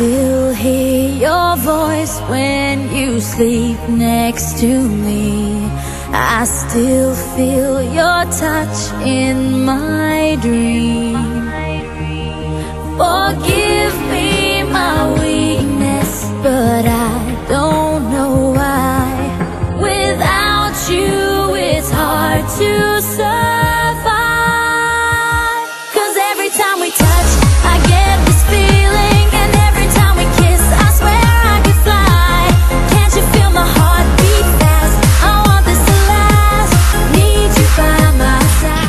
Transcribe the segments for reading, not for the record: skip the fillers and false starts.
still hear your voice when you sleep next to me. I still feel your touch in my dream. Forgive me my weakness, but I don't know why. Without you, it's hard to survive. 'Cause every time we touch, I get this feeling, and every time we kiss, I swear I could fly. Can't you feel my heart beat fast? I want this to last. Need you by my side.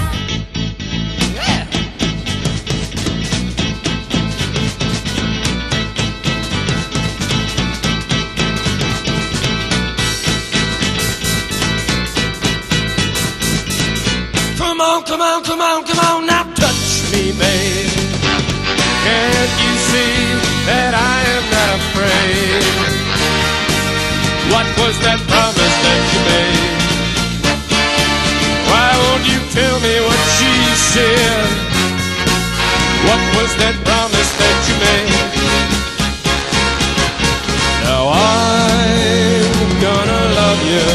Come on, come on, come on, come on, now touch me, babe. Can't you see that I am not afraid? What was that promise that you made? Why won't you tell me what she said? What was that promise that you made? Now I'm gonna love you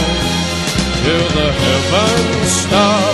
till the heavens start.